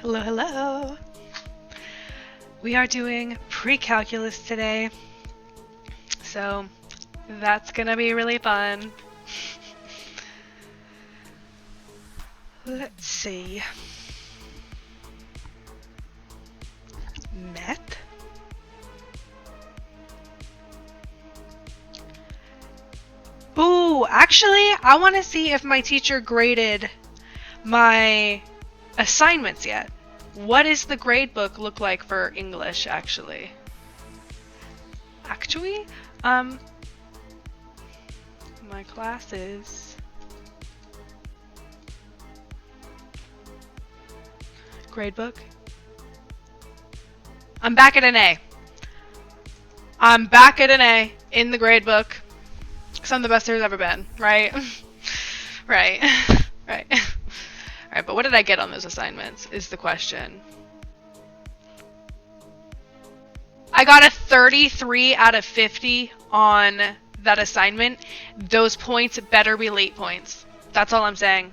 Hello, hello. We are doing pre-calculus today, so that's gonna be really fun. Let's see. Meth? Ooh, actually, I want to see if my teacher graded my assignments yet. What does the grade book look like for English, actually? Um, my classes. Gradebook. I'm back at an A. I'm back at an A in the gradebook. Because I'm the best there's ever been, right? Right. Right. Alright, but what did I get on those assignments is the question. I got a 33 out of 50 on that assignment. Those points better be late points. That's all I'm saying.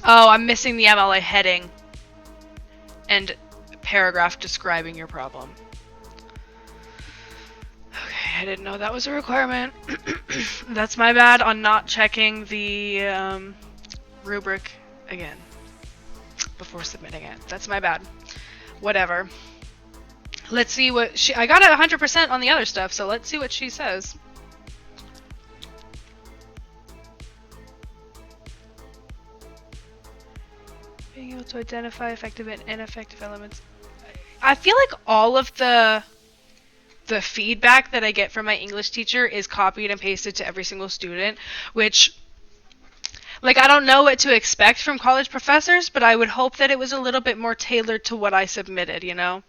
Oh, I'm missing the MLA heading and paragraph describing your problem. Okay, I didn't know that was a requirement. That's my bad on not checking the rubric again before submitting it. That's my bad. Whatever. Let's see what I got 100% on the other stuff, so let's see what she says. Being able to identify effective and ineffective elements. I feel like all of the feedback that I get from my English teacher is copied and pasted to every single student, which, like, I don't know what to expect from college professors, but I would hope that it was a little bit more tailored to what I submitted, you know?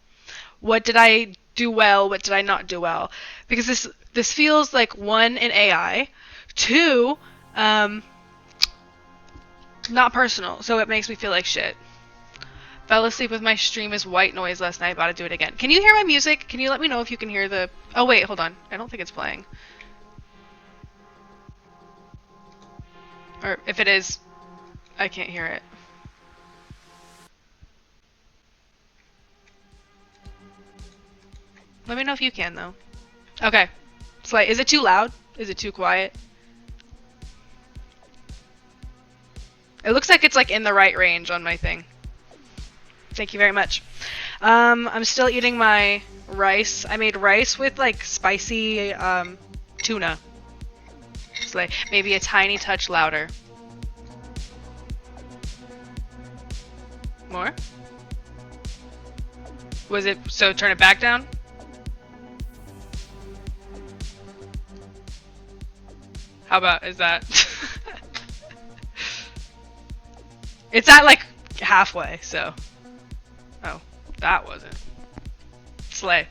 What did I do well? What did I not do well? Because this feels like, one, an AI, two, not personal, so it makes me feel like shit. Fell asleep with my stream as white noise last night. About to do it again. Can you hear my music? Can you let me know if you can hear the... Oh, wait, hold on. I don't think it's playing. Or if it is, I can't hear it. Let me know if you can, though. Okay. Slay. Is it too loud? Is it too quiet? It looks like it's like in the right range on my thing. Thank you very much. I'm still eating my rice. I made rice with like spicy tuna. It's like maybe a tiny touch louder. More? Was it so turn it back down? How about is that? It's at like halfway, so. Oh, that wasn't. Slay.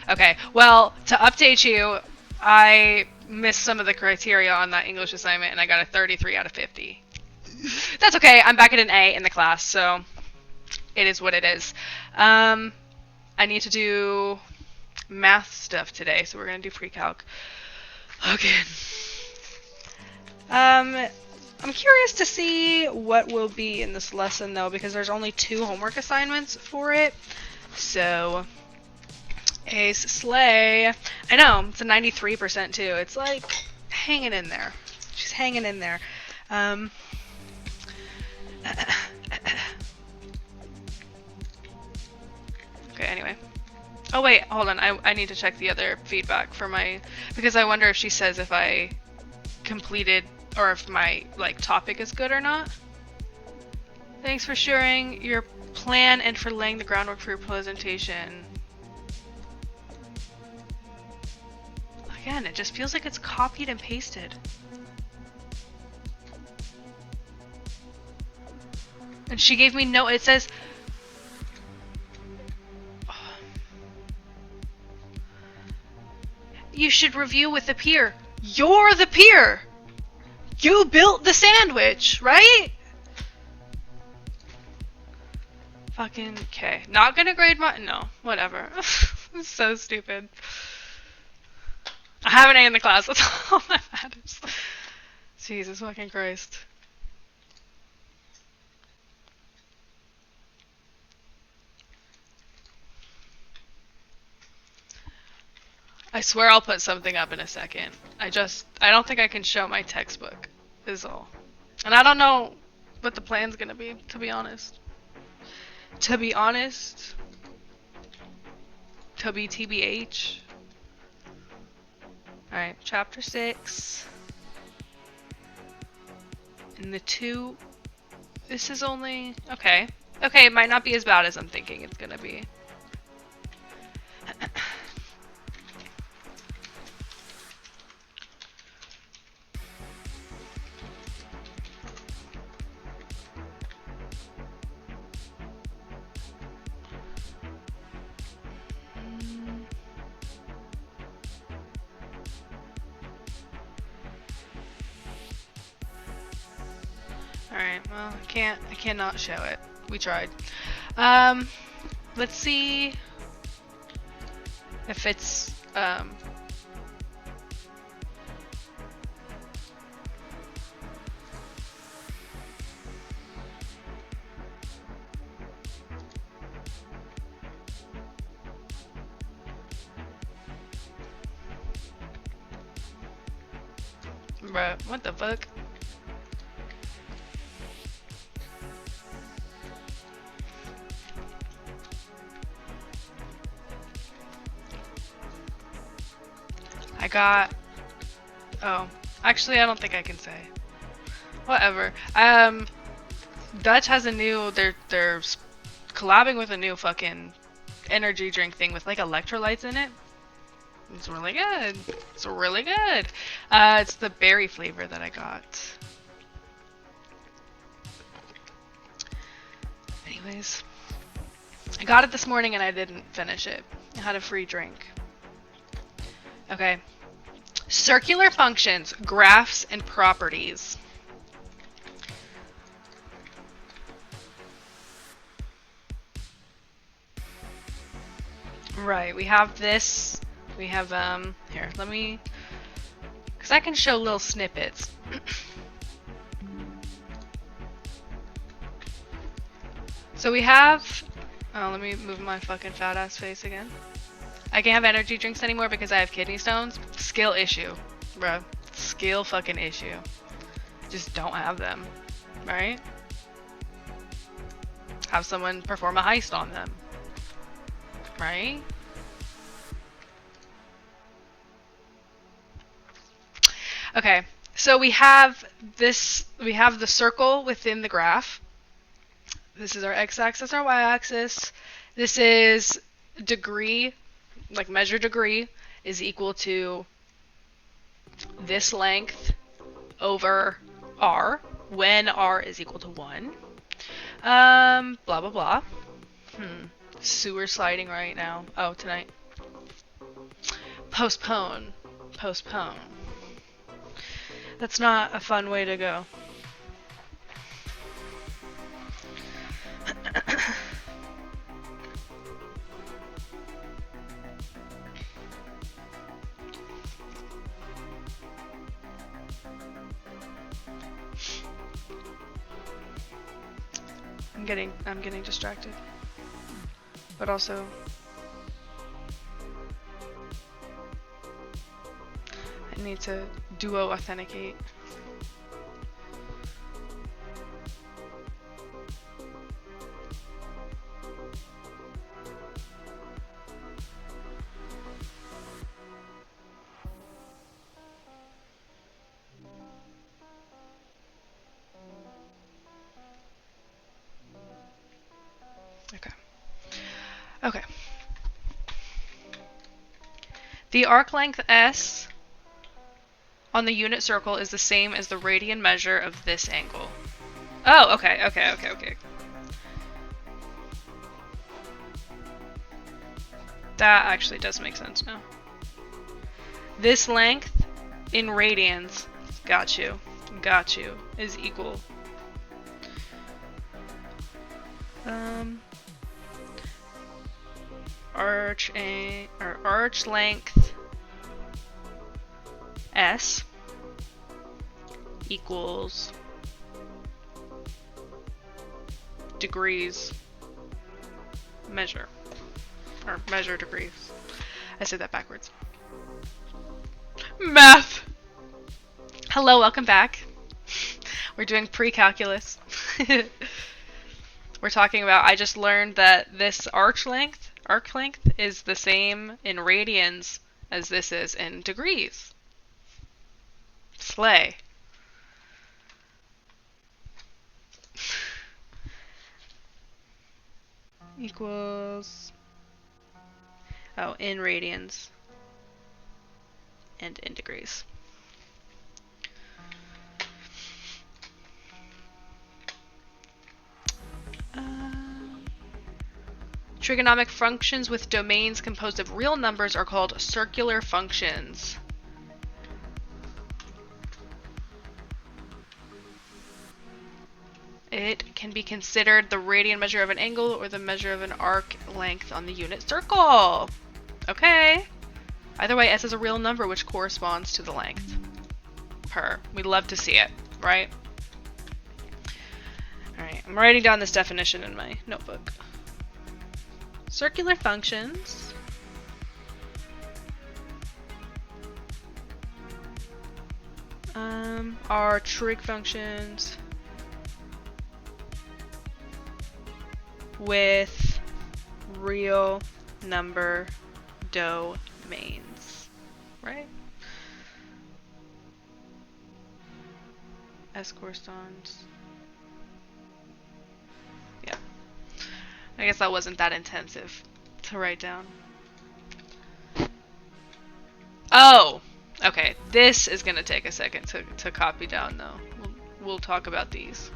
Okay, well, to update you, I missed some of the criteria on that English assignment and I got a 33 out of 50. That's okay, I'm back at an A in the class, so it is what it is. I need to do math stuff today, so we're going to do pre-calc. Okay. I'm curious to see what will be in this lesson, though, because there's only 2 homework assignments for it. So, Ace Slay. I know, it's a 93% too. It's like hanging in there. She's hanging in there. Okay, anyway. Oh wait, hold on. I need to check the other feedback for my... Because I wonder if she says if I completed... Or if my, like, topic is good or not. Thanks for sharing your plan and for laying the groundwork for your presentation. Again, it just feels like it's copied and pasted. And she gave me no... It says... You should review with the peer. You're the peer! You built the sandwich, right? Fucking okay. Not gonna grade my... No, whatever. It's so stupid. have an A in the class. That's all that matters. Jesus fucking Christ. I swear I'll put something up in a second. I don't think I can show my textbook, is all. And I don't know what the plan's gonna be, to be honest. To be honest. To be TBH. Alright, chapter 6. And the 2. This is only. Okay. Okay, it might not be as bad as I'm thinking it's gonna be. Alright, well, I cannot show it. We tried. Let's see if it's, bruh, what the fuck? I got. Oh, actually, I don't think I can say. Whatever. Dutch has a new. They're collabing with a new fucking energy drink thing with like electrolytes in it. It's really good. It's really good. It's the berry flavor that I got. Anyways, I got it this morning and I didn't finish it. I had a free drink. Okay. Circular functions, graphs, and properties. Right, we have this. We have, here, let me, because I can show little snippets. So we have, oh, let me move my fucking fat ass face again. I can't have energy drinks anymore because I have kidney stones. Skill issue, bro. Skill fucking issue. Just don't have them, right? Have someone perform a heist on them, right? Okay, so we have this, we have the circle within the graph. This is our x-axis, our y-axis. This is degree, like measure degree, is equal to this length over r, when r is equal to 1. Blah, blah, blah. Sewer sliding right now. Oh, tonight. Postpone. Postpone. That's not a fun way to go. I'm getting distracted. But also I need to duo authenticate. Okay. The arc length S on the unit circle is the same as the radian measure of this angle. Oh, okay. That actually does make sense now. This length in radians, got you, is equal. Arch length S equals degrees measure, or measure degrees. I said that backwards. Math! Hello, welcome back. We're doing pre-calculus. We're talking about, I just learned that this arc length is the same in radians as this is in degrees. Slay. Equals, oh, in radians and in degrees. Trigonomic functions with domains composed of real numbers are called circular functions. It can be considered the radian measure of an angle or the measure of an arc length on the unit circle. Okay. Either way, S is a real number which corresponds to the length. We'd love to see it, right? Alright, I'm writing down this definition in my notebook. Circular functions are trig functions with real number domains, right? S corresponds. Yeah. I guess that wasn't that intensive to write down. Oh! Okay, this is gonna take a second to copy down though. We'll talk about these.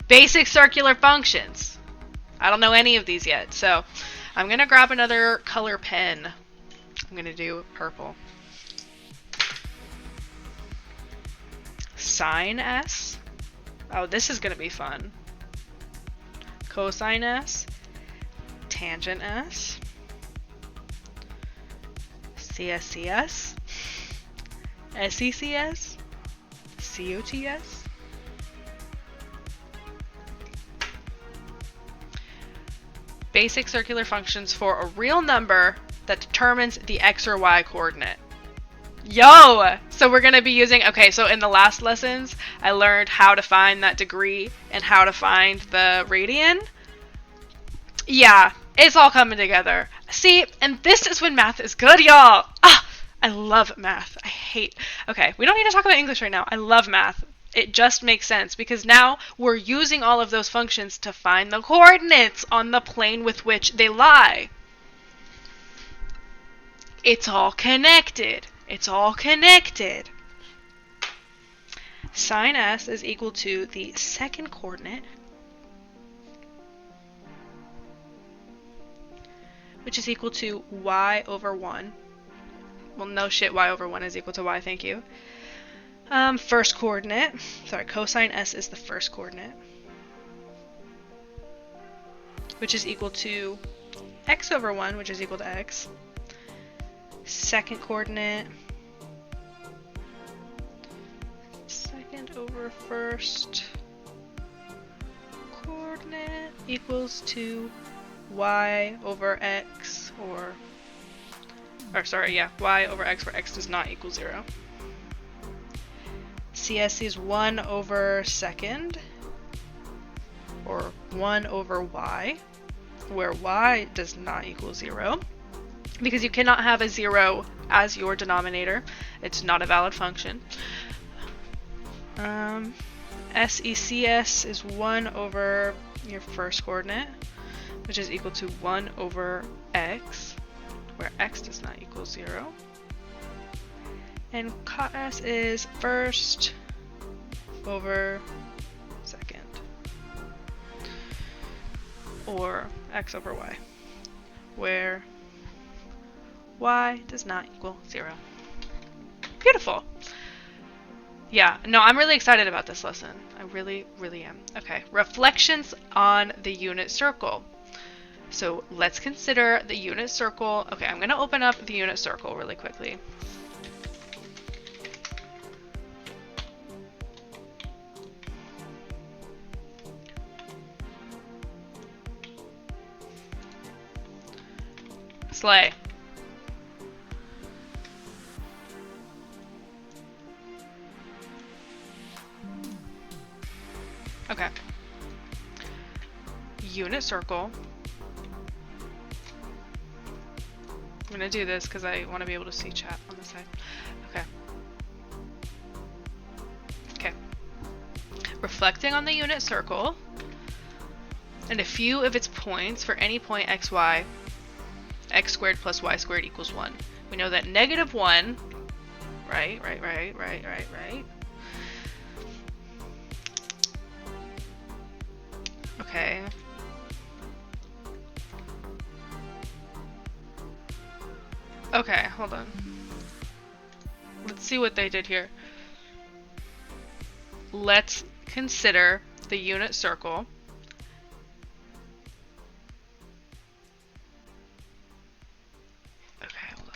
Basic circular functions. I don't know any of these yet, so I'm gonna grab another color pen. I'm gonna do purple. Sine S. Oh, this is gonna be fun. Cosine S. Tangent S. CSCS. SECS. COTS. Basic circular functions for a real number that determines the x or y coordinate. Yo! So we're going to be using, okay, so in the last lessons, I learned how to find that degree and how to find the radian. Yeah, it's all coming together. See, and this is when math is good, y'all. Ah, I love math. Okay, we don't need to talk about English right now. I love math. It just makes sense because now we're using all of those functions to find the coordinates on the plane with which they lie. It's all connected. It's all connected. Sine S is equal to the second coordinate, which is equal to y over 1. Well, no shit, y over 1 is equal to y, thank you. First coordinate, sorry, cosine S is the first coordinate, which is equal to x over 1, which is equal to x. Second coordinate, second over first coordinate equals to y over x, y over x where x does not equal 0. CS is 1 over second, or 1 over y, where y does not equal 0. Because you cannot have a 0 as your denominator. It's not a valid function. SECS is 1 over your first coordinate, which is equal to 1 over x, where x does not equal 0. And cos is first over second, or x over y, where y does not equal 0. Beautiful. Yeah, no, I'm really excited about this lesson. I really, really am. Okay, reflections on the unit circle. So let's consider the unit circle. Okay, I'm going to open up the unit circle really quickly. Slay. Okay. Unit circle. I'm going to do this because I want to be able to see chat on the side. Okay. Okay. Reflecting on the unit circle and a few of its points for any point x, y, x squared plus y squared equals 1. We know that -1, right. Okay. Okay, hold on. Let's see what they did here. Let's consider the unit circle. Okay, hold on.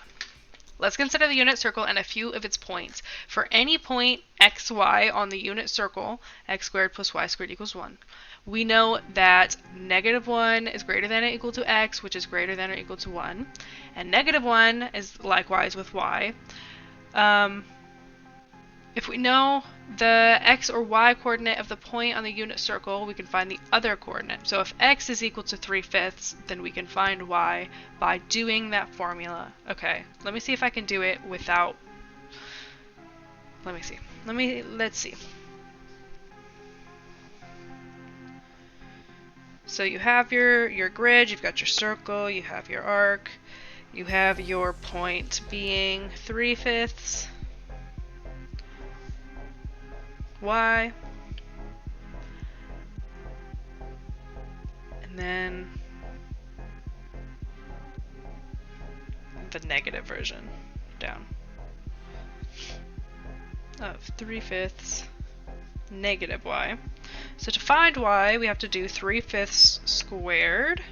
Let's consider the unit circle and a few of its points. For any point x, y on the unit circle, x squared plus y squared equals 1. We know that -1 is greater than or equal to x, which is greater than or equal to 1. And -1 is likewise with y. If we know the x or y coordinate of the point on the unit circle, we can find the other coordinate. So if x is equal to 3/5, then we can find y by doing that formula. Okay, let me see if I can do it without... Let me see. Let's see. So you have your grid, you've got your circle, you have your arc, you have your point being 3/5 y, and then the negative version down of 3/5 negative y. So to find y, we have to do 3/5 squared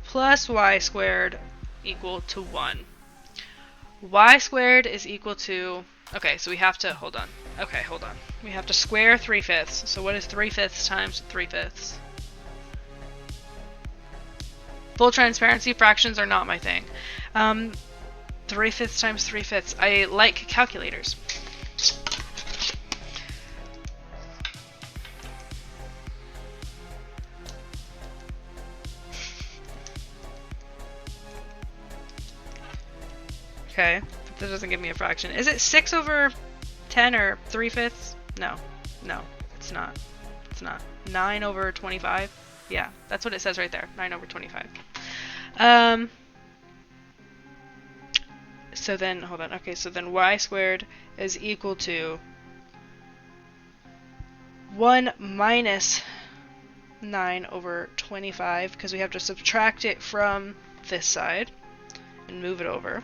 plus y squared equal to 1. Y squared is equal to... Okay, so we have to... Hold on. Okay, hold on. We have to square 3/5. So what is 3/5 times 3/5? Full transparency, fractions are not my thing. 3/5 times 3/5. I like calculators. Okay, that doesn't give me a fraction. Is it 6/10 or 3/5? No, it's not. It's not. 9/25? Yeah, that's what it says right there. 9/25. So then, hold on. Okay, so then y squared is equal to 1 minus 9/25, because we have to subtract it from this side and move it over.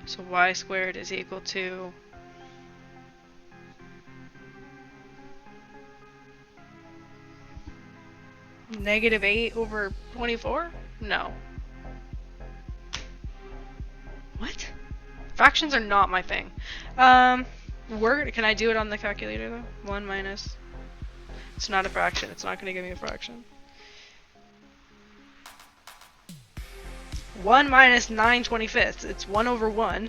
So y squared is equal to -8/24? No. What? Fractions are not my thing. Can I do it on the calculator though? 1 minus... It's not a fraction. It's not going to give me a fraction. 1 minus 9/25. It's 1/1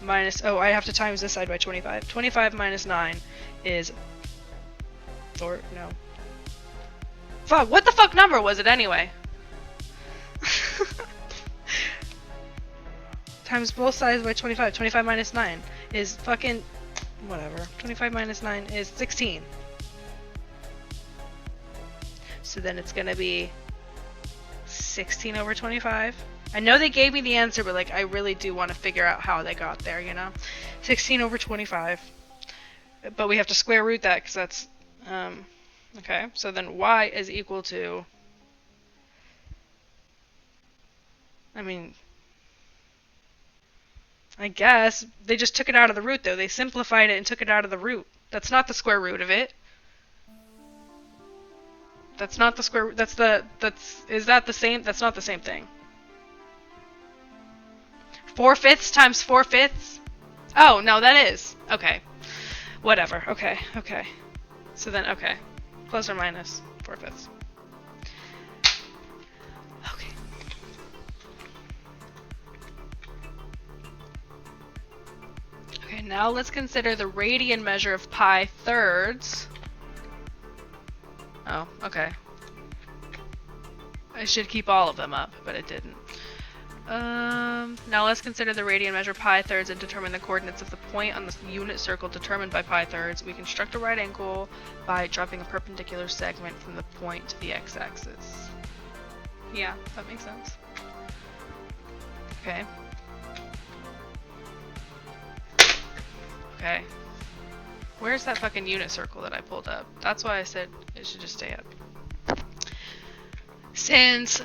minus... Oh, I have to times this side by 25. 25 minus 9 is... Or, no. Fuck, what the fuck number was it anyway? Times both sides by 25. 25 minus 9 is fucking... Whatever. 25 minus 9 is 16. So then it's gonna be 16/25. I know they gave me the answer, but like I really do want to figure out how they got there, you know? 16/25. But we have to square root that because that's... okay, so then y is equal to... I mean... I guess. They just took it out of the root, though. They simplified it and took it out of the root. That's not the square root of it. That's not the square. Is that the same? That's not the same thing. 4/5 times 4/5. Oh no, that is okay. Whatever. Okay. Okay. So then, okay, plus or minus 4/5. Okay. Okay. Now let's consider the radian measure of pi thirds. Oh, okay. I should keep all of them up, but it didn't. Now let's consider the radian measure pi thirds and determine the coordinates of the point on the unit circle determined by pi thirds. We construct a right angle by dropping a perpendicular segment from the point to the x-axis. Yeah, that makes sense. Okay. Okay. Where's that fucking unit circle that I pulled up? That's why I said it should just stay up. Since...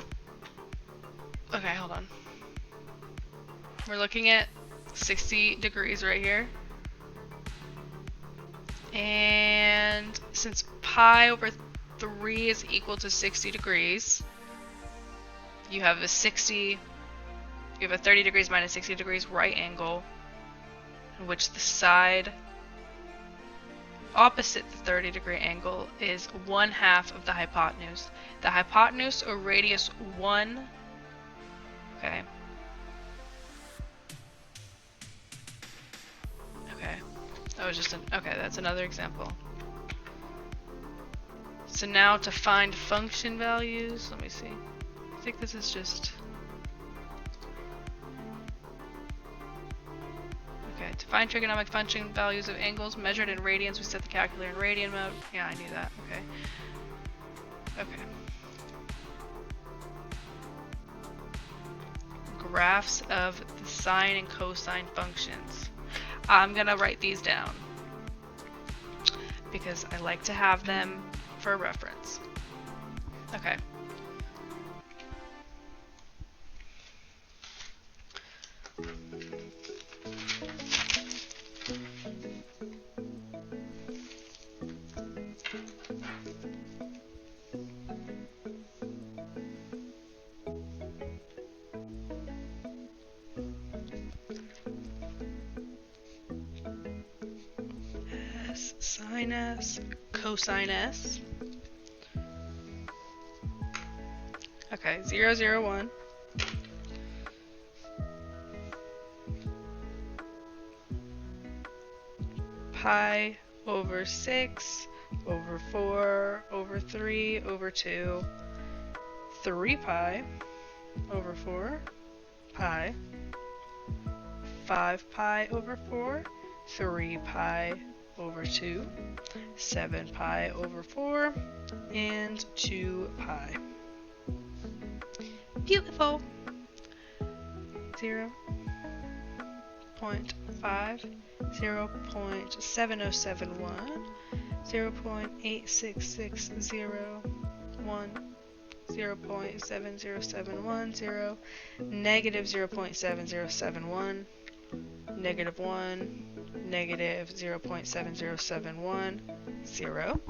Okay, hold on. We're looking at 60 degrees right here. And since pi over 3 is equal to 60 degrees, you have a 30 degrees minus 60 degrees right angle, in which the side opposite the 30 degree angle is 1/2 of the hypotenuse. The hypotenuse or radius 1, okay. Okay, that was just okay, that's another example. So now to find function values, let me see. I think this is just... Okay, to find trigonometric function values of angles measured in radians, we set the calculator in radian mode. Yeah, I knew that. Okay. Okay. Graphs of the sine and cosine functions. I'm gonna write these down because I like to have them for reference. Okay. Sine S, cosine S. Okay, 0, 0, 1. Pi over 6 over 4 over 3 over 2. 3 pi over 4 pi. 5 pi over 4. 3 pi over 2, 7 pi over 4, and 2 pi. Beautiful. 0.5, 0.7071, 0.86601, 0.7071, 0, negative 0.7071, negative 1, negative 0.7071, 0,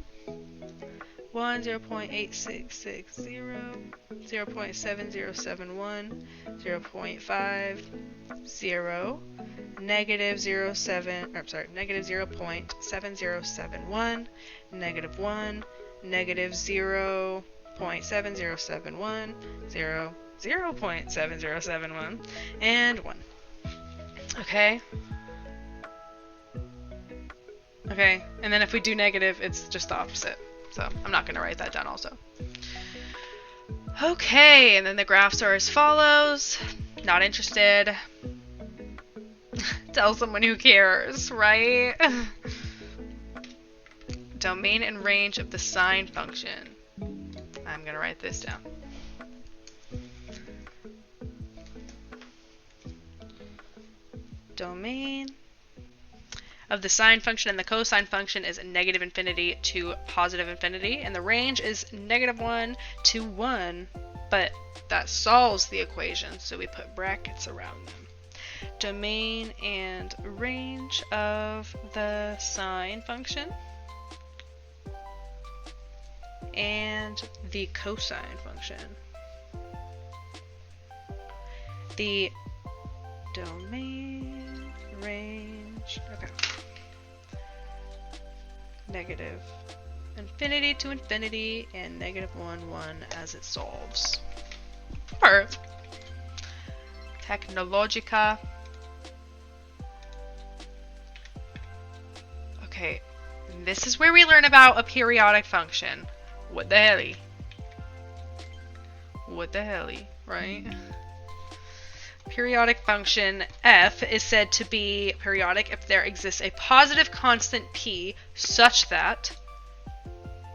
1, 0.8660, 0.7071, 0.5, 0, negative 0.7071, negative 1, negative 0.7071, 0, 0.7071, and 1. Okay. Okay, and then if we do negative, it's just the opposite. So I'm not going to write that down also. Okay, and then the graphs are as follows. Not interested. Tell someone who cares, right? Domain and range of the sine function. I'm going to write this down. Domain of the sine function and the cosine function is negative infinity to positive infinity, and the range is negative 1 to 1, but that solves the equation, so we put brackets around them. domain and range of the sine function and the cosine function. The domain, range, okay. Negative infinity to infinity and negative 1, 1 as it solves. Perfect. Technologica. Okay, this is where we learn about a periodic function. What the helly? What the helly, right? Periodic function f is said to be periodic if there exists a positive constant p such that,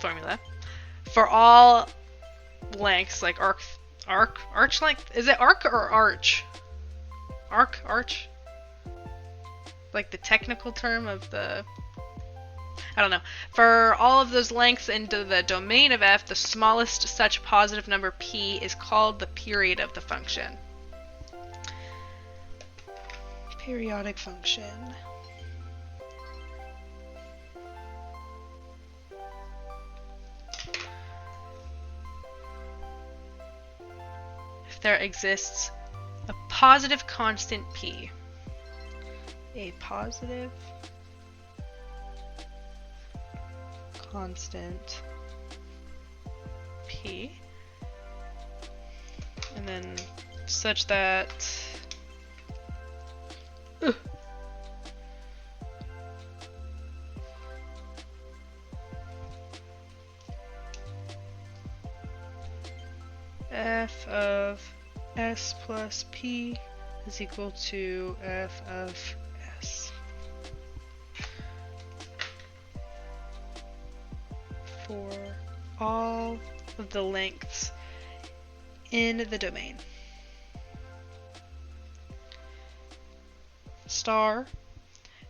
formula, for all lengths, like arch length, is it arc or arch? Arch? Like the technical term of the, I don't know. For all of those lengths into the domain of f, the smallest such positive number p is called the period of the function. Periodic function. If there exists a positive constant p, a positive constant p, and then such that f of s plus p is equal to f of s for all of the lengths in the domain. Star,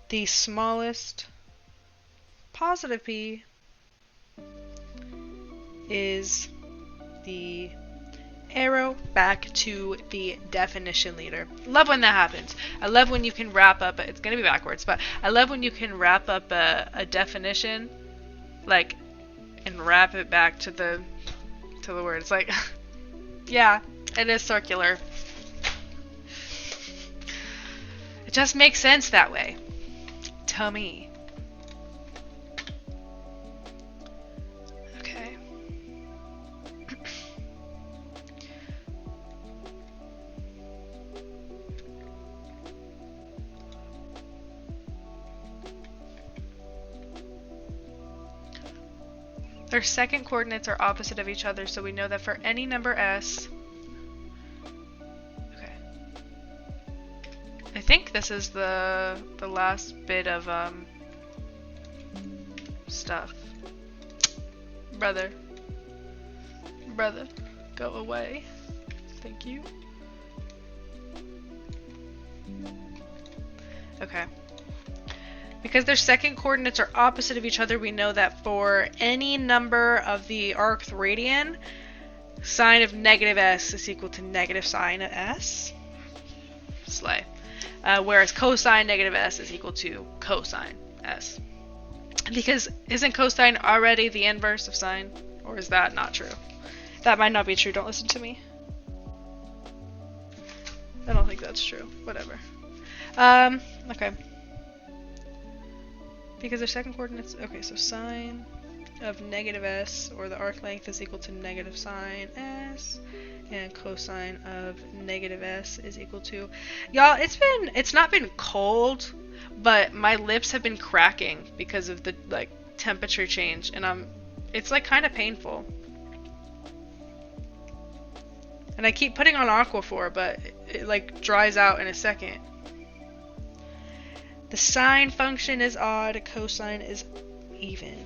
the smallest positive p is the arrow back to the definition leader. Love when that happens. I love when you can wrap up, it's gonna be backwards, but I love when you can wrap up a definition, like, and wrap it back to the word. It's like, yeah, it is circular. It just makes sense that way. To me. Okay. Their second coordinates are opposite of each other, so we know that for any number s, I think this is the last bit of stuff. Brother, go away. Thank you. Okay. Because their second coordinates are opposite of each other, we know that for any number of the arcth radian, sine of negative s is equal to negative sine of s. Slay. Whereas cosine negative s is equal to cosine s. Because isn't cosine already the inverse of sine? Or is that not true? That might not be true. Don't listen to me. I don't think that's true. Whatever. Okay. Because their second coordinates, okay, so sine of negative s, or the arc length, is equal to negative sine s, and cosine of negative s is equal to, y'all, it's not been cold, but my lips have been cracking because of the, like, temperature change, and it's, like, kind of painful. And I keep putting on Aquaphor, but it like, dries out in a second. The sine function is odd, cosine is even.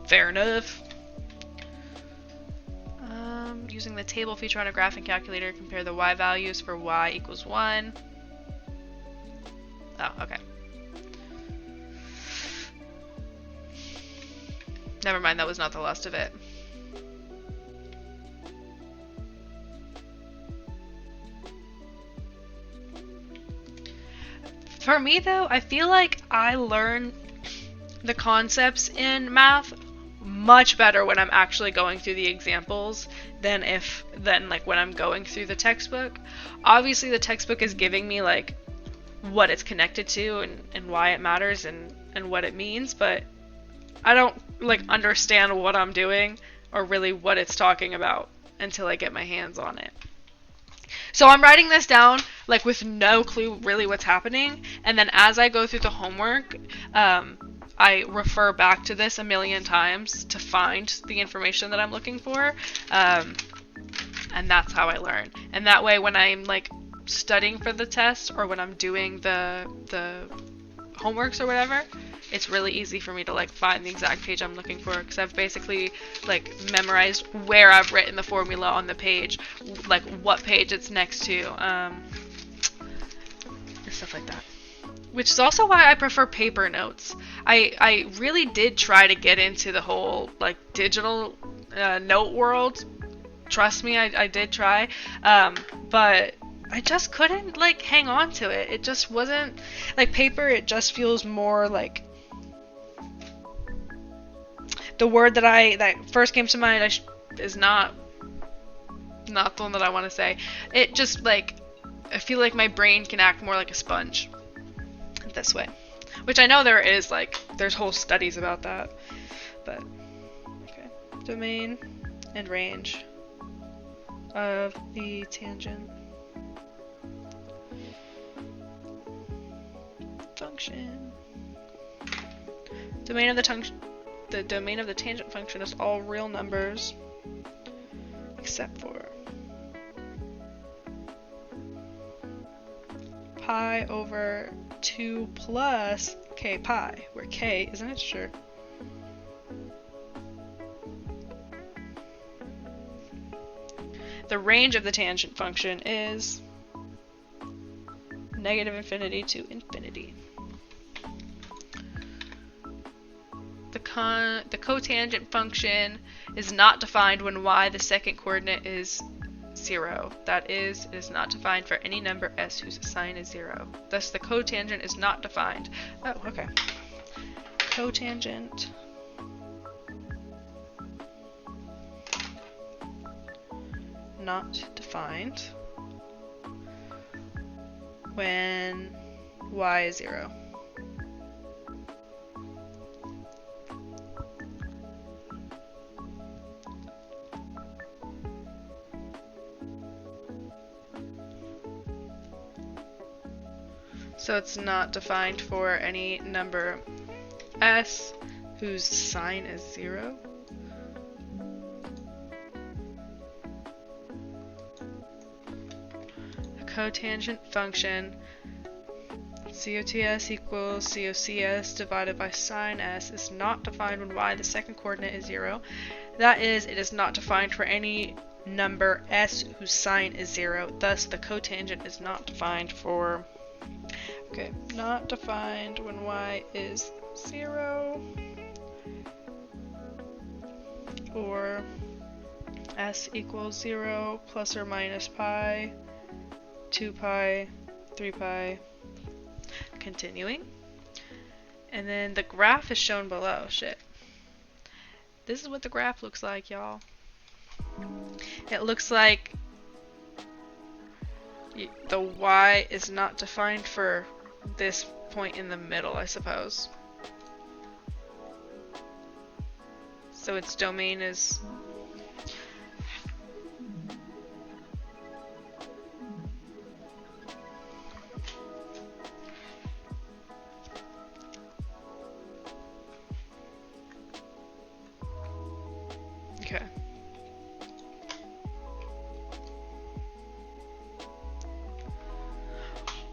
Fair enough. Using the table feature on a graphing calculator, compare the y values for y equals 1. Oh, okay. Never mind, that was not the last of it. For me though, I feel like I learn the concepts in math much better when I'm actually going through the examples than like when I'm going through the textbook. Obviously the textbook is giving me like what it's connected to and why it matters and what it means, but I don't like understand what I'm doing or really what it's talking about until I get my hands on it. So I'm writing this down like with no clue really what's happening, and then as I go through the homework, I refer back to this a million times to find the information that I'm looking for, and that's how I learn. And that way, when I'm like studying for the test or when I'm doing the homeworks or whatever, it's really easy for me to like find the exact page I'm looking for, because I've basically like memorized where I've written the formula on the page, like what page it's next to, and stuff like that. Which is also why I prefer paper notes. I really did try to get into the whole like digital note world. Trust me, I did try, but I just couldn't like hang on to it. It just wasn't like paper. It just feels more like the word that first came to mind is not the one that I want to say. It just like I feel like my brain can act more like a sponge this way, which I know there's whole studies about that. But okay, domain and range of the tangent function. The domain of the tangent function is all real numbers except for pi over 2 plus k pi, where k is an integer. The range of the tangent function is negative infinity to infinity. The cotangent function is not defined when y, the second coordinate, is 0. That is, it is not defined for any number s whose sign is 0. Thus, the cotangent is not defined. Oh, okay. Cotangent not defined when y is 0. So it's not defined for any number s whose sign is 0. A cotangent function cots equals cocs divided by sine s is not defined when y, the second coordinate, is 0. That is, it is not defined for any number s whose sign is 0. Thus, the cotangent is not defined for... Okay, not defined when y is 0 or s equals 0 plus or minus pi, 2 pi, 3 pi. Continuing. And then the graph is shown below. Shit. This is what the graph looks like, y'all. It looks like the y is not defined for this point in the middle, I suppose. So its domain is... Okay.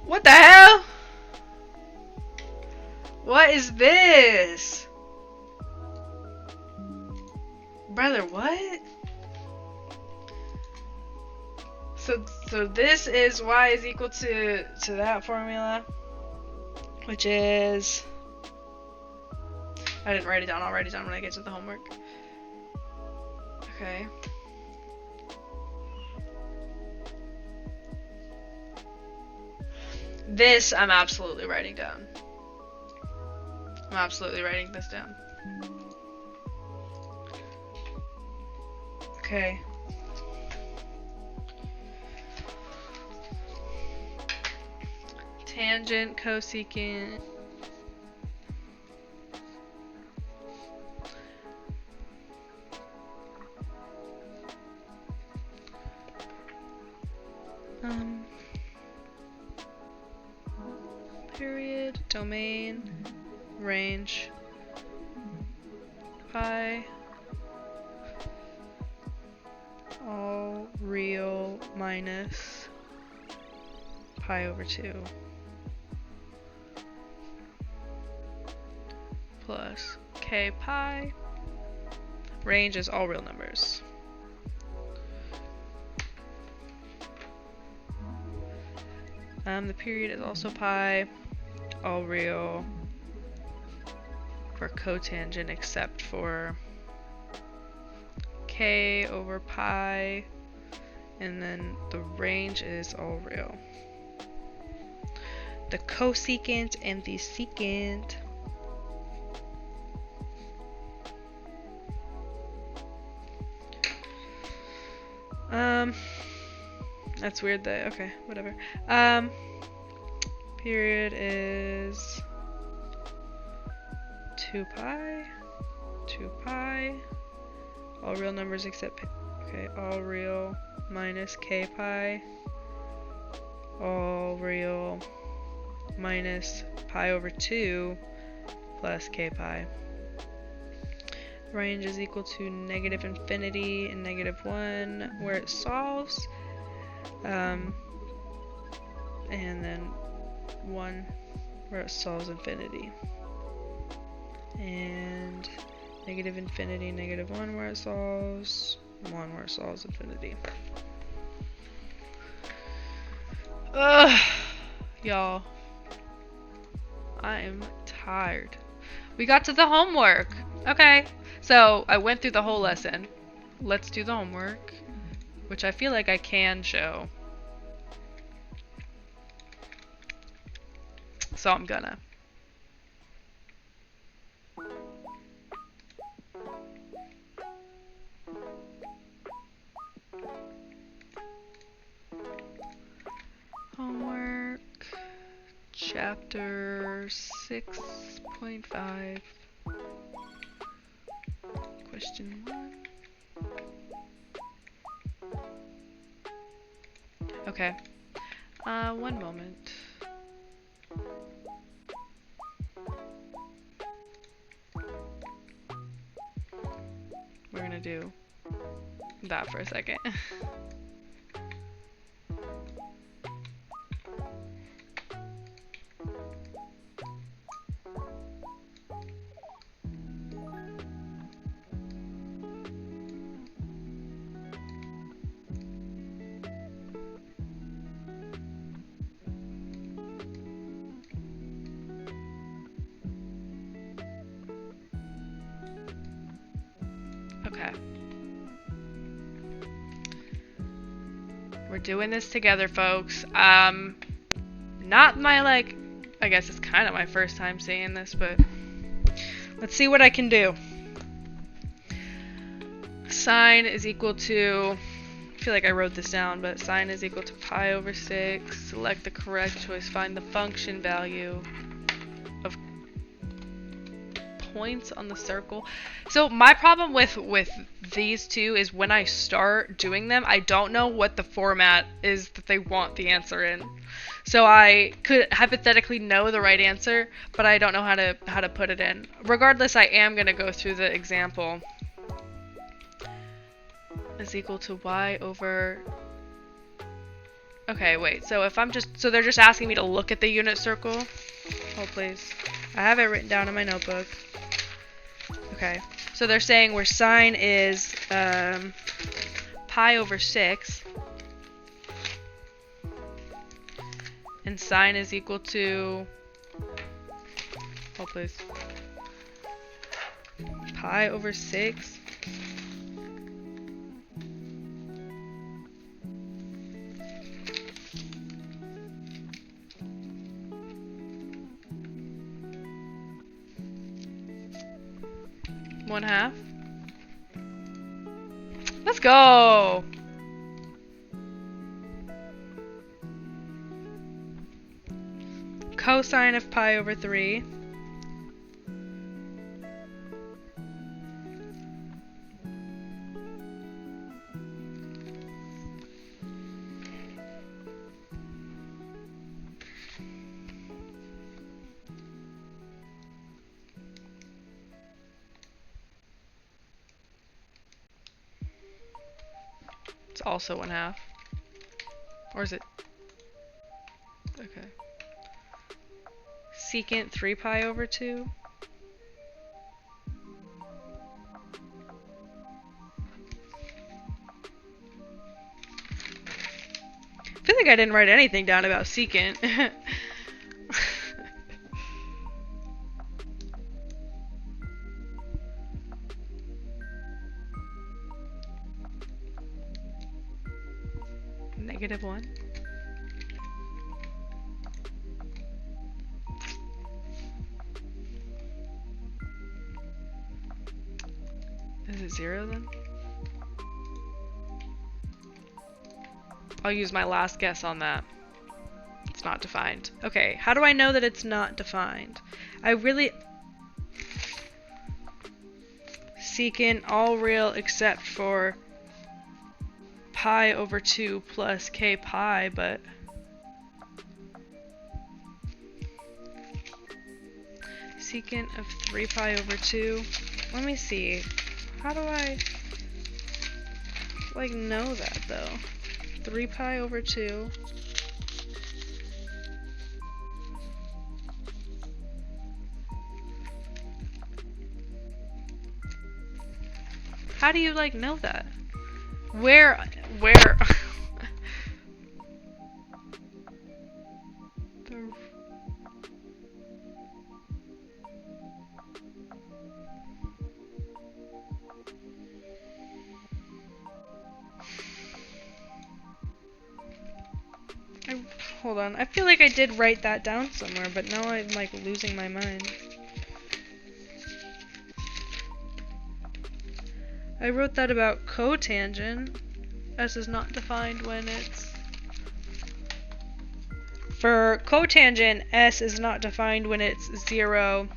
What the hell? What is this? Brother, what? So this is y is equal to that formula, which is... I didn't write it down. I'll write it down when I get to the homework. Okay. This I'm absolutely writing down. I'm absolutely writing this down. Okay. Tangent, cosecant. Period, domain, range, pi, all real minus pi over 2 plus k pi. Range is all real numbers. The period is also pi, all real for cotangent except for k over pi, and then the range is all real. The cosecant and the secant that's weird that, okay, whatever. Period is 2 pi, all real numbers except, okay, all real minus k pi, all real minus pi over 2 plus k pi. Range is equal to negative infinity and negative 1 where it solves, and then 1 where it solves infinity, and negative infinity, negative 1 where it solves, 1 where it solves infinity. Ugh, y'all, I am tired. We got to the homework. Okay, so I went through the whole lesson. Let's do the homework, which I feel like I can show. So I'm gonna. Homework, chapter 6.5, question 1. Okay, one moment. We're gonna do that for a second. Okay. We're doing this together, folks. Not my, like, I guess it's kind of my first time seeing this, but let's see what I can do. Sine is equal to, I feel like I wrote this down, but sine is equal to pi over 6. Select the correct choice. Find the function value of points on the circle. So my problem with these two is when I start doing them, I don't know what the format is that they want the answer in. So I could hypothetically know the right answer, but I don't know how to put it in. Regardless, I am going to go through the example. Is equal to y over... Okay, wait. So if I'm just... So they're just asking me to look at the unit circle? Oh, please. I have it written down in my notebook. Okay. So they're saying where sine is pi over 6. And sine is equal to... Oh, please. Pi over 6. 1/2. Let's go! Cosine of pi over 3. It's also 1/2. Or is it? Okay. Secant 3 pi over 2. I feel like I didn't write anything down about secant. -1. Is it 0 then? I'll use my last guess on that. It's not defined. Okay, how do I know that it's not defined? I really... Secant all real except for pi over 2 plus k pi, but... Secant of 3 pi over 2. Let me see. How do I... like, know that, though? 3 pi over 2. How do you, like, know that? Where? Hold on. I feel like I did write that down somewhere, but now I'm, like, losing my mind. I wrote that about cotangent. S is not defined when it's... For cotangent, S is not defined when it's 0,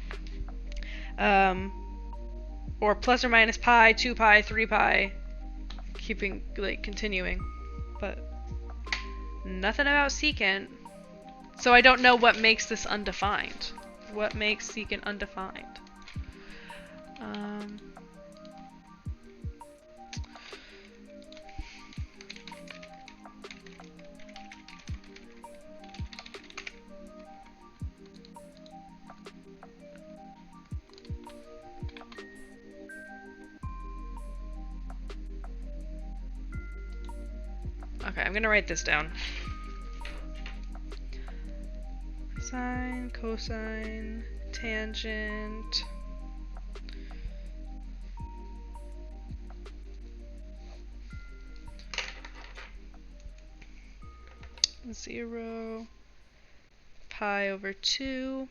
or plus or minus pi, 2 pi, 3 pi, keeping, like, continuing. But nothing about secant. So I don't know what makes this undefined. What makes secant undefined? Okay, I'm gonna write this down. Sine, cosine, tangent. Zero, pi over 2,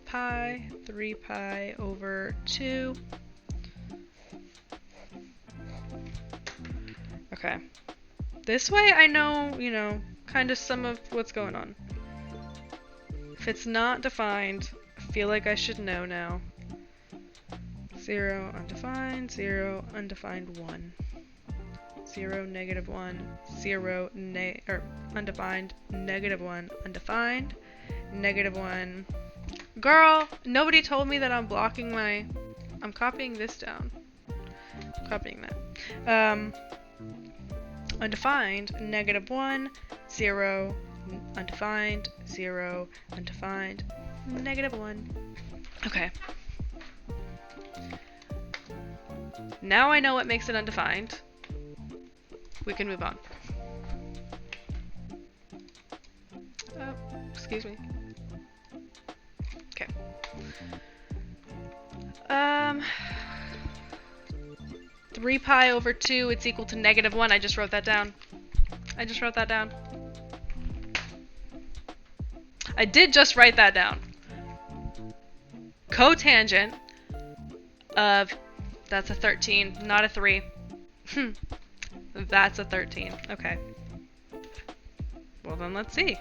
pi, 3 pi over 2. Okay. This way I know, you know, kind of some of what's going on. If it's not defined, I feel like I should know now. 0, undefined, 0, undefined 1. 0, -1, 0, undefined, -1, undefined, -1. Girl, nobody told me that I'm blocking my... I'm copying this down. Copying that. Undefined, -1, 0, undefined, 0, undefined, -1. Okay. Now I know what makes it undefined. We can move on. Oh, excuse me. Okay. 3 pi over 2, it's equal to -1. I just wrote that down. I did just write that down. Cotangent of, that's a 13, not a 3. That's a 13. Okay. Well then let's see.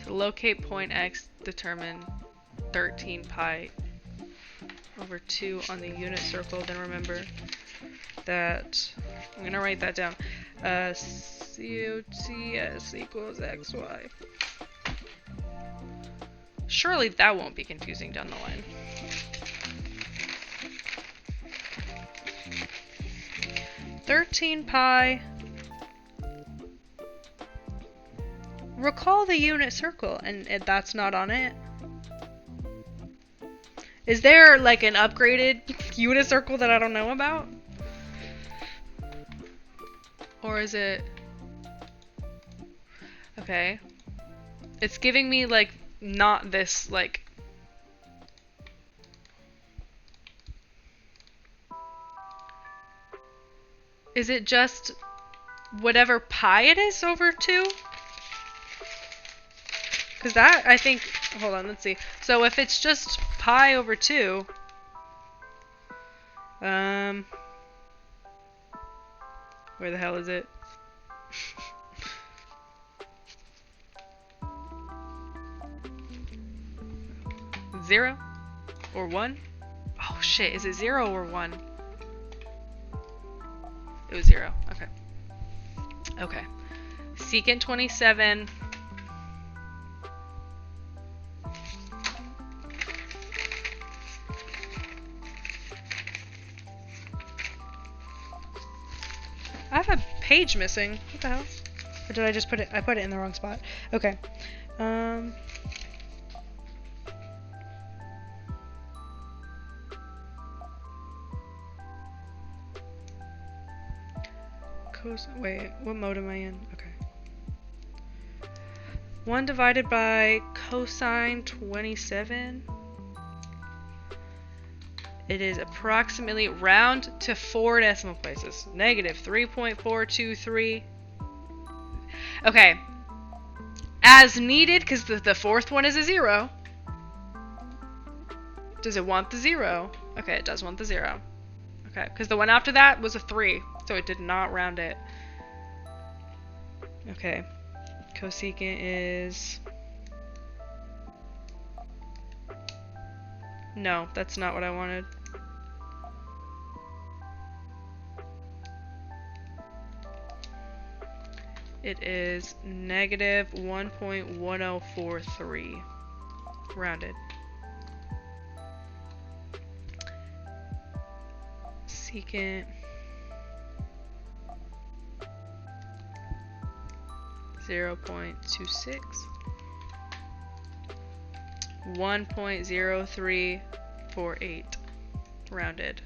So locate point X, determine 13 pi over 2 on the unit circle. Then remember that, I'm gonna write that down. COTS equals XY. Surely that won't be confusing down the line. $13 Recall the unit circle, and that's not on it. Is there like an upgraded unit circle that I don't know about? Or is it... Okay. It's giving me like not this like... Is it just whatever pi it is over 2? Because that, I think... Hold on, let's see. So if it's just pi over 2... Where the hell is it? Zero? Or 1? Oh shit, is it 0 or 1? It was 0. Okay. Okay. Secant 27. I have a page missing. What the hell? Or did I just put it? I put it in the wrong spot. Okay. Wait, what mode am I in? Okay. 1 divided by cosine 27. It is approximately, round to 4 decimal places. Negative 3.423. Okay. As needed, because the fourth one is a 0. Does it want the 0? Okay, it does want the 0. Okay, because the one after that was a 3, so it did not round it. Okay. Cosecant is... No, that's not what I wanted. It is negative 1.1043. Rounded. Secant. 0.26. 1.0348. Rounded.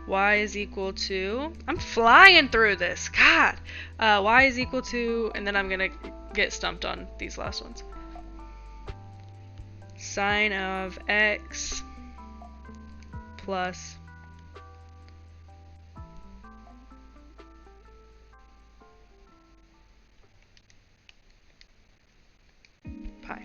Y is equal to... I'm flying through this. God. Y is equal to... And then I'm going to get stumped on these last ones. Sine of x plus... pi.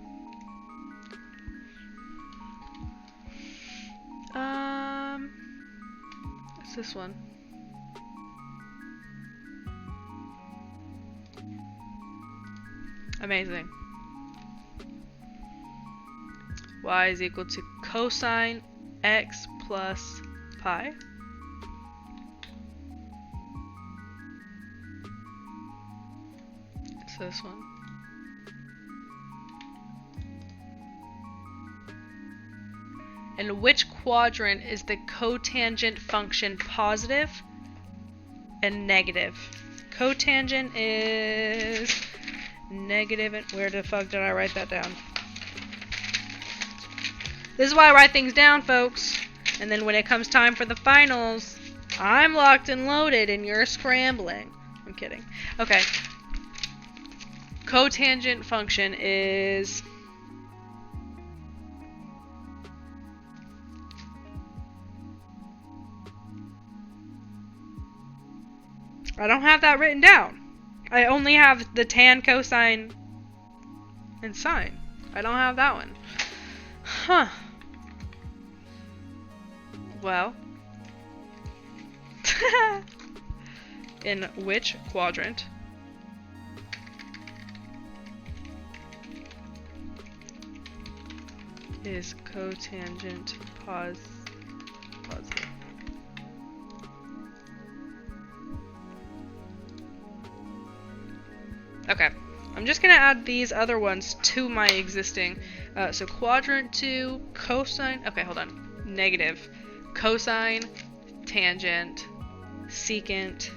What's this one? Amazing. Y is equal to cosine x plus pi. It's this one. In which quadrant is the cotangent function positive and negative? Cotangent is negative, and where the fuck did I write that down? This is why I write things down, folks. And then when it comes time for the finals, I'm locked and loaded and you're scrambling. I'm kidding. Okay. Cotangent function is... I don't have that written down. I only have the tan, cosine, and sine. I don't have that one. Huh. Well. In which quadrant is cotangent positive? Okay, I'm just gonna add these other ones to my existing. So quadrant 2, cosine. Okay, hold on. Negative, cosine, tangent, secant,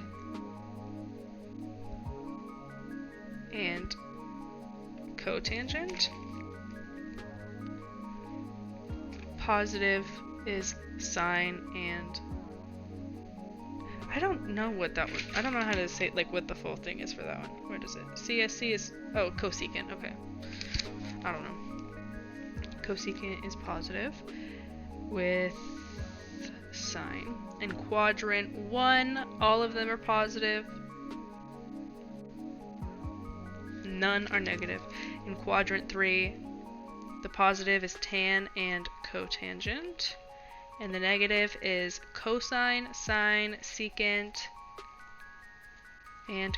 and cotangent. Positive is sine and I don't know what that one. I don't know how to say like what the full thing is for that one. Where does it? CSC is cosecant. Okay. I don't know. Cosecant is positive with sine. In quadrant 1, all of them are positive. None are negative. In quadrant 3, the positive is tan and cotangent. And the negative is cosine, sine, secant, and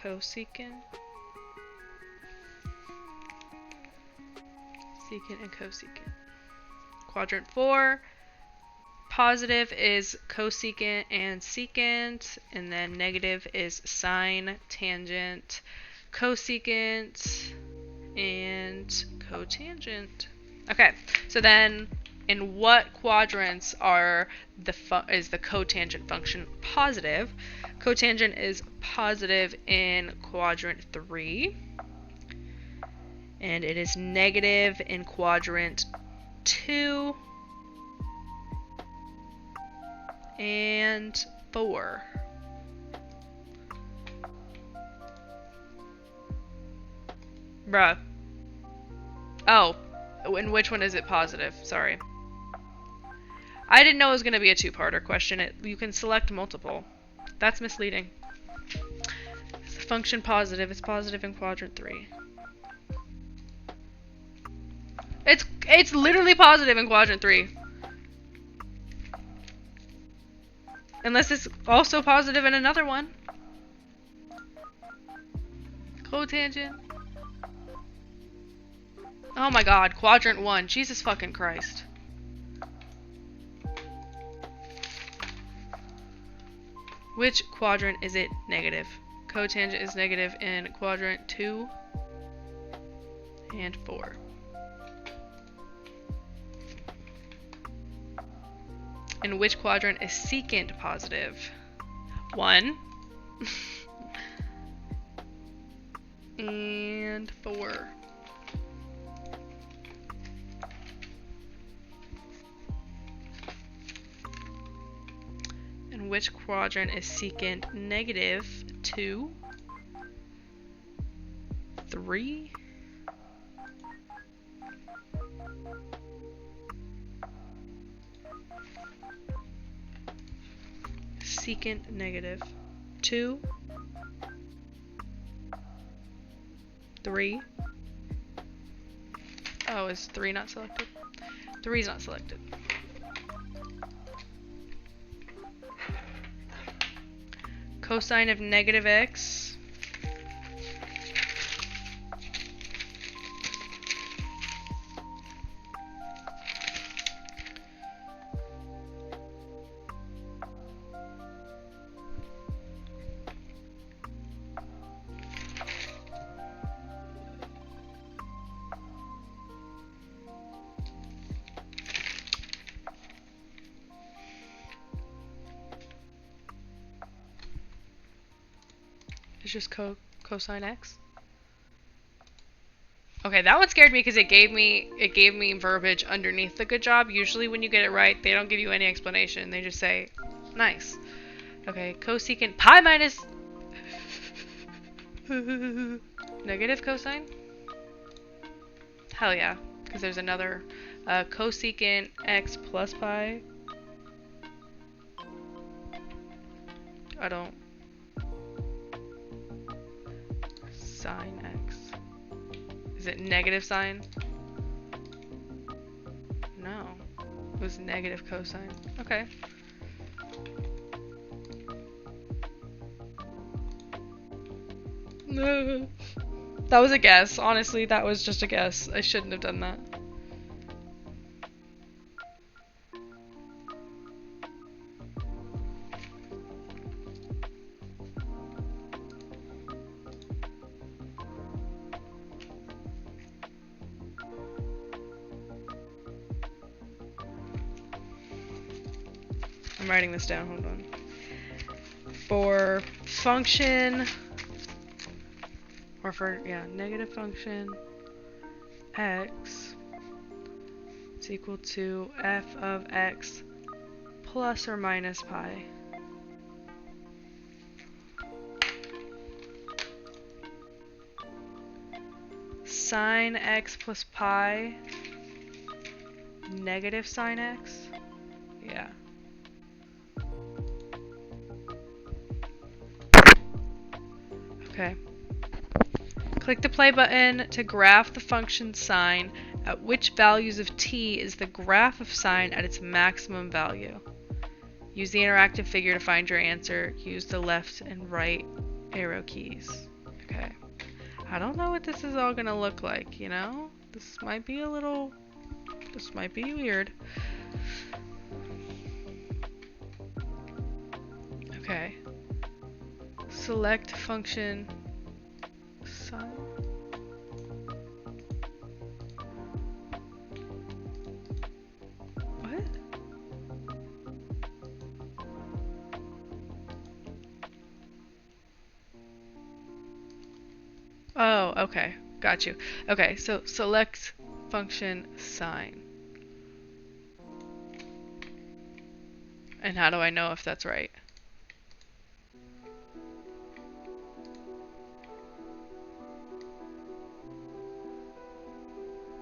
cosecant. Secant and cosecant. Quadrant 4, positive is cosecant and secant, and then negative is sine, tangent, cosecant, and cotangent. Okay, so then in what quadrants is the cotangent function positive? Cotangent is positive in quadrant 3, and it is negative in quadrant 2 and 4. Bruh. Oh, in which one is it positive? Sorry. I didn't know it was going to be a two-parter question. You can select multiple. That's misleading. It's function positive. It's positive in quadrant 3. It's literally positive in quadrant 3. Unless it's also positive in another one. Cotangent. Oh my god, quadrant 1. Jesus fucking Christ. Which quadrant is it negative? Cotangent is negative in quadrant 2 and 4. In which quadrant is secant positive? 1 and 4. In which quadrant is secant negative 2, 3, secant negative 2, 3. Oh, is 3 not selected? 3 is not selected. Cosine of negative x. It's just cosine x. Okay, that one scared me because it gave me verbiage underneath the good job. Usually when you get it right, they don't give you any explanation. They just say, nice. Okay, cosecant pi minus negative cosine? Hell yeah, because there's another cosecant x plus pi. I don't sine x. Is it negative sine? No. It was negative cosine. Okay. No. That was a guess. Honestly, that was just a guess. I shouldn't have done that. I'm writing this down, hold on. For function, or for, yeah, negative function x is equal to f of x plus or minus pi. Sine x plus pi, negative sine x, yeah. Okay. Click the play button to graph the function sine at which values of t is the graph of sine at its maximum value. Use the interactive figure to find your answer. Use the left and right arrow keys. Okay. I don't know what this is all gonna look like, you know? This might be weird. Okay. Select function sine. What? Oh, okay. Got you. Okay, so select function sine. And how do I know if that's right?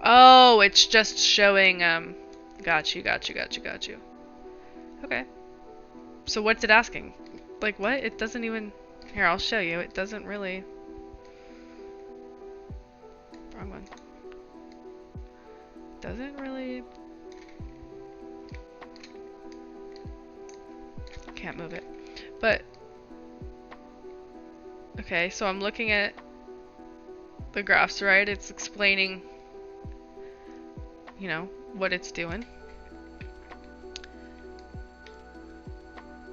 Oh, it's just showing, got you. Okay. So what's it asking? Like what? It doesn't even, here, I'll show you. It doesn't really, wrong one. Doesn't really, can't move it. But, okay, so I'm looking at the graphs, right? It's explaining, you know, what it's doing.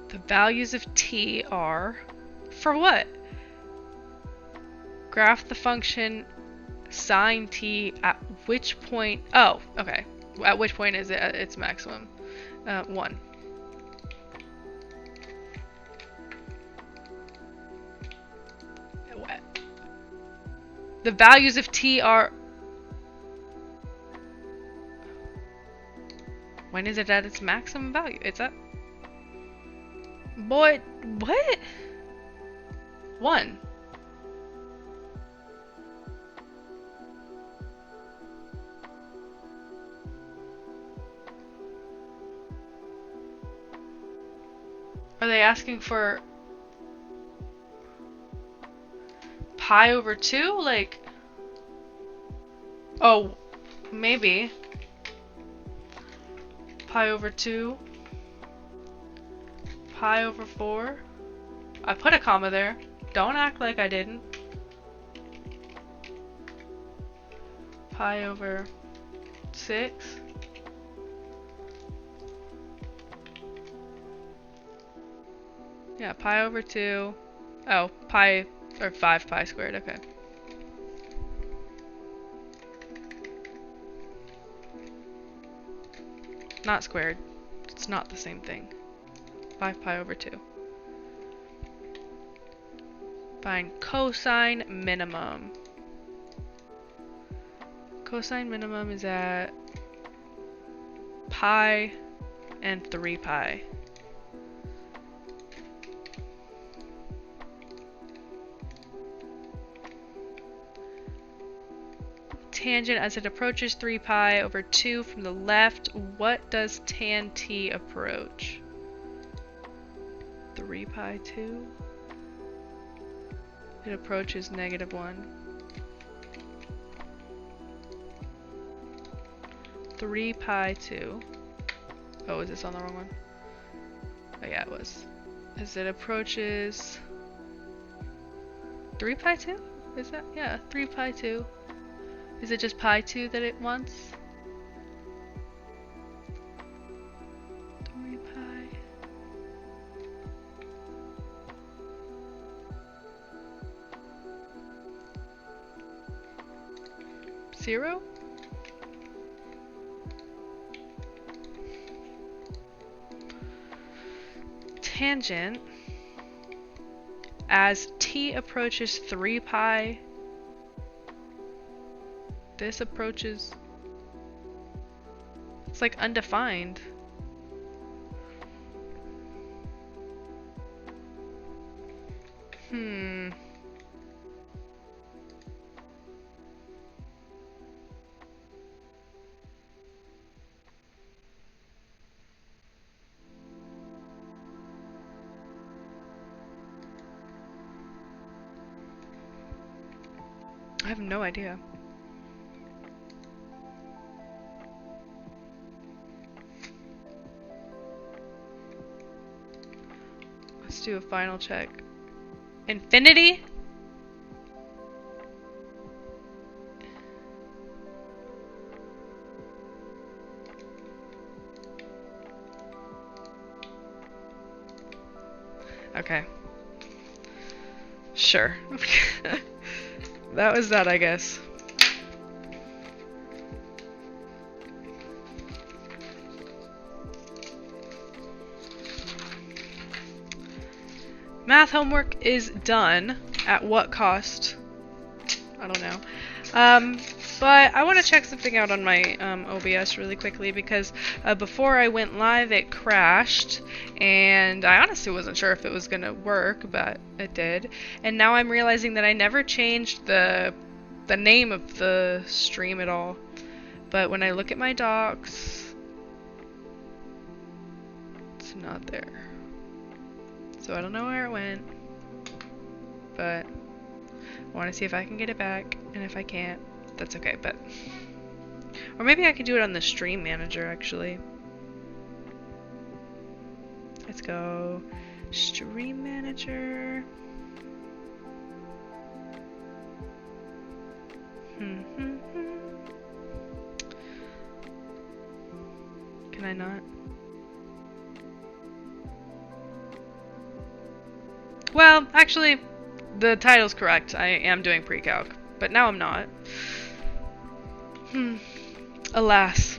The values of t are, for what? Graph the function sine t at which point, oh, okay. At which point is it at its maximum? 1. The values of t are, when is it at its maximum value? It's at, boy, what? 1. Are they asking for pi over 2? Like, oh, maybe. Pi over 2. Pi over 4. I put a comma there. Don't act like I didn't. Pi over 6. Yeah, pi over 2. Oh, pi, or 5 pi squared, okay. Not squared. It's not the same thing. 5 pi over 2. Find cosine minimum. Cosine minimum is at pi and 3 pi. Tangent as it approaches 3 pi over 2 from the left. What does tan t approach? 3 pi 2? It approaches -1. 3 pi 2. Oh, is this on the wrong one? Oh yeah, it was. As it approaches 3 pi 2? Is that? Yeah, 3 pi 2. Is it just pi 2 that it wants? 3 pi. Zero? Tangent as t approaches 3 pi, this approaches, it's like undefined. I have no idea. Let's do a final check. Infinity? Okay. Sure. That was that, I guess. Math homework is done. At what cost? I don't know. But I want to check something out on my OBS really quickly because before I went live it crashed and I honestly wasn't sure if it was going to work, but it did. And now I'm realizing that I never changed the name of the stream at all. But when I look at my docs, it's not there. So I don't know where it went, but I want to see if I can get it back, and if I can't, that's okay, but... Or maybe I could do it on the stream manager, actually. Let's go... Stream manager... Can I not? Well, actually, the title's correct. I am doing Precalc, but now I'm not. Alas.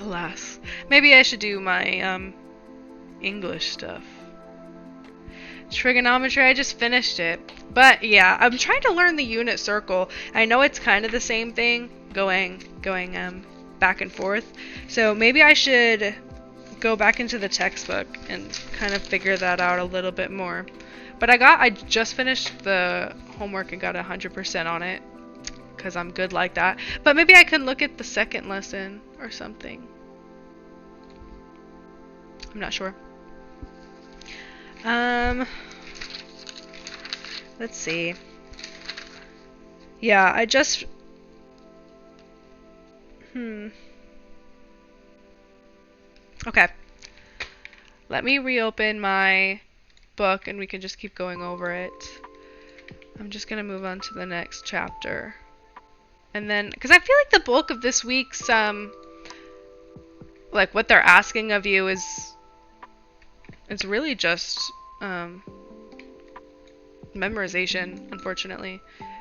Alas. Maybe I should do my English stuff. Trigonometry, I just finished it. But yeah, I'm trying to learn the unit circle. I know it's kind of the same thing, going back and forth. So maybe I should go back into the textbook and kind of figure that out a little bit more. But I just finished the homework and got 100% on it because I'm good like that. But maybe I can look at the second lesson or something. I'm not sure. Let's see. Yeah, I just... Okay. Let me reopen my book and we can just keep going over it. I'm just gonna move on to the next chapter. And then, because I feel like the bulk of this week's, like what they're asking of you is, it's really just, memorization, unfortunately.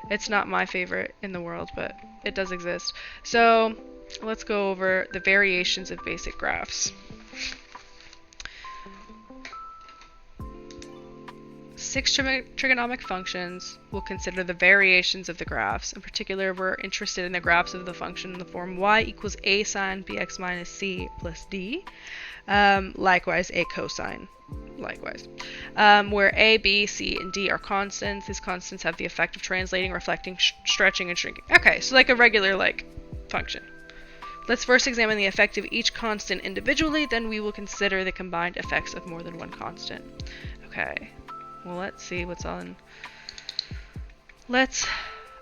It's not my favorite in the world, but it does exist. So, let's go over the variations of basic graphs. 6 trigonomic functions will consider the variations of the graphs. In particular, we're interested in the graphs of the function in the form y equals a sine bx minus c plus d. Likewise, a cosine. Likewise. Where a, b, c, and d are constants. These constants have the effect of translating, reflecting, stretching, and shrinking. Okay, so like a regular, function. Let's first examine the effect of each constant individually, then we will consider the combined effects of more than one constant. Okay. Well, let's see what's on. Let's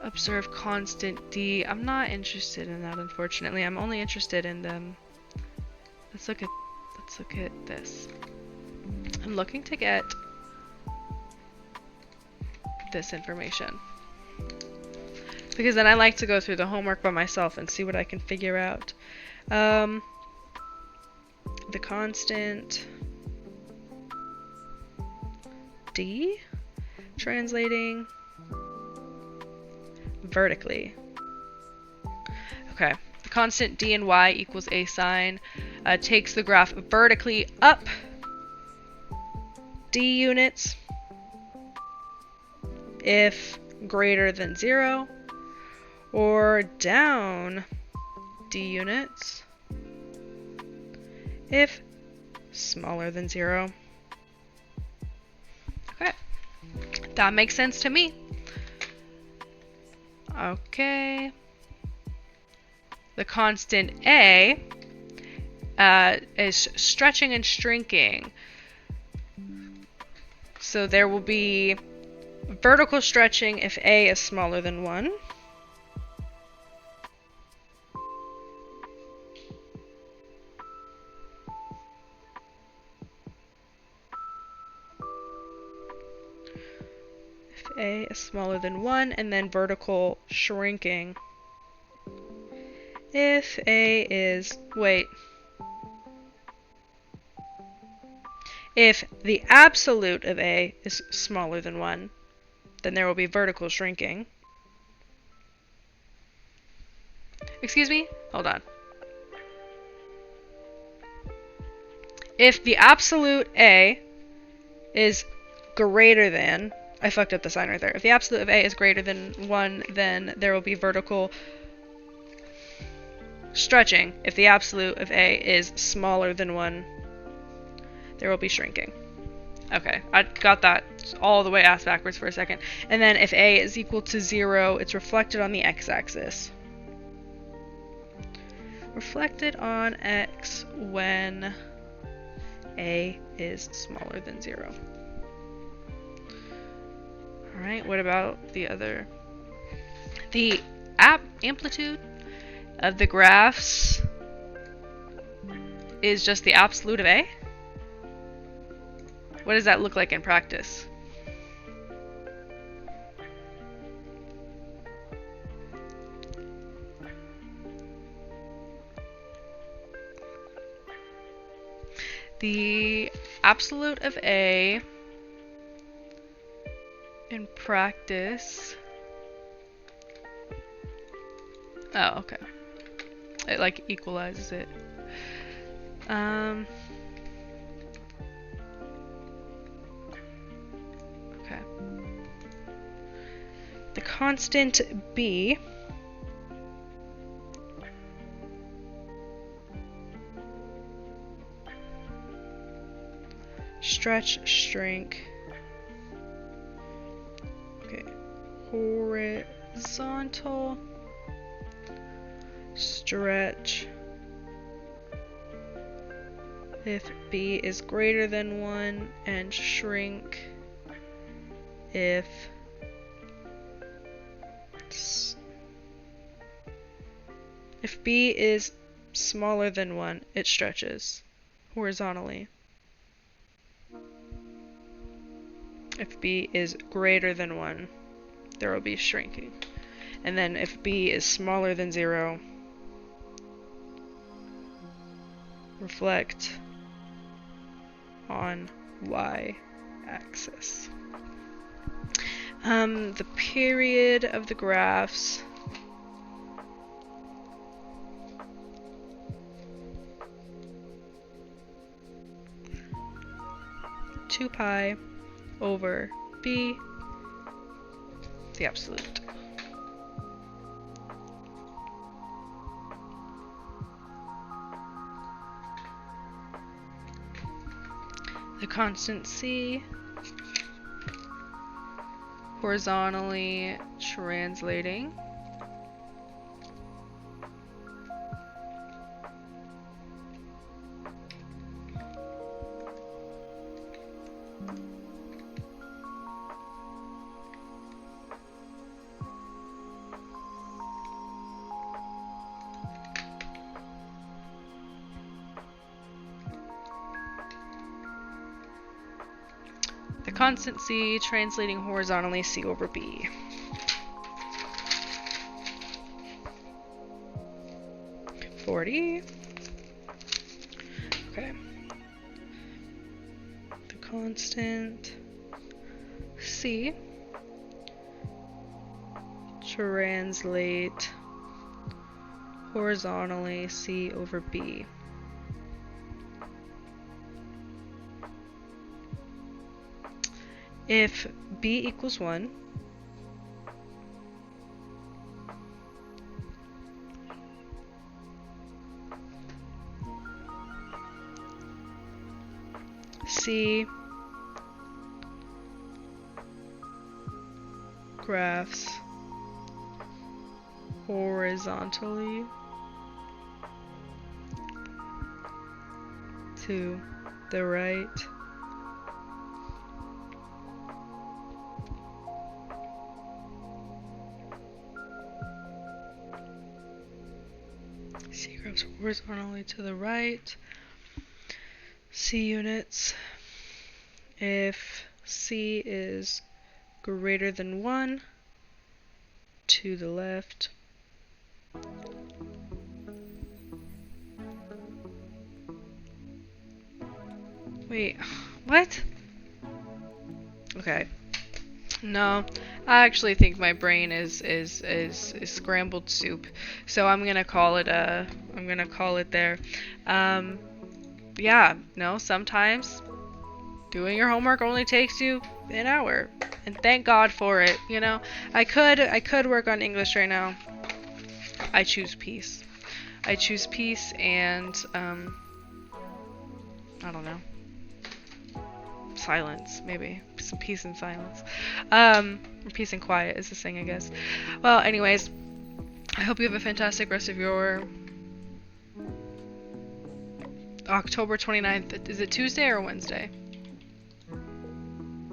observe constant D. I'm not interested in that, unfortunately. I'm only interested in them. Let's look at this. I'm looking to get this information, because then I like to go through the homework by myself and see what I can figure out. The constant D, translating vertically. Okay, the constant D and Y equals a sine takes the graph vertically up D units if greater than 0, or down D units if smaller than 0. Okay, that makes sense to me. Okay. The constant A is stretching and shrinking. So there will be vertical stretching if A is smaller than 1. If A is smaller than 1, and then vertical shrinking if A is, if the absolute of A is smaller than 1, then there will be vertical shrinking. Excuse me? Hold on. If the absolute A is greater than, I fucked up the sign right there. If the absolute of A is greater than 1, then there will be vertical stretching. If the absolute of A is smaller than 1, there will be shrinking. Okay, I got that all the way ass backwards for a second. And then if A is equal to 0, it's reflected on the x-axis. Reflected on x when A is smaller than 0. Alright, what about the other? The amplitude of the graphs is just the absolute of A? What does that look like in practice? The absolute of A in practice. Oh, okay. It like equalizes it. Okay. The constant B stretch, shrink. Okay. Horizontal stretch if B is greater than 1, and shrink if B is smaller than 1, it stretches horizontally. If B is greater than 1, there will be shrinking. And then if B is smaller than 0, reflect on y-axis. The period of the graphs . 2 pi over b, the absolute. The constant c, horizontally translating. constant C, translating horizontally C over B. $40. Okay. The constant C, translate horizontally C over B. If B equals 1, C graphs horizontally to the right C graphs horizontally to the right C units if C is greater than 1 to the left wait what okay no I actually think my brain is scrambled soup so I'm gonna call it there yeah no sometimes doing your homework only takes you an hour and thank God for it you know I could work on English right now I choose peace and I don't know silence maybe some peace and silence or peace and quiet is the thing I guess well anyways I hope you have a fantastic rest of your October 29th is it Tuesday or Wednesday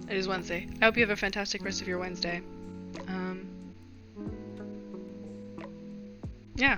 it is Wednesday I hope you have a fantastic rest of your Wednesday yeah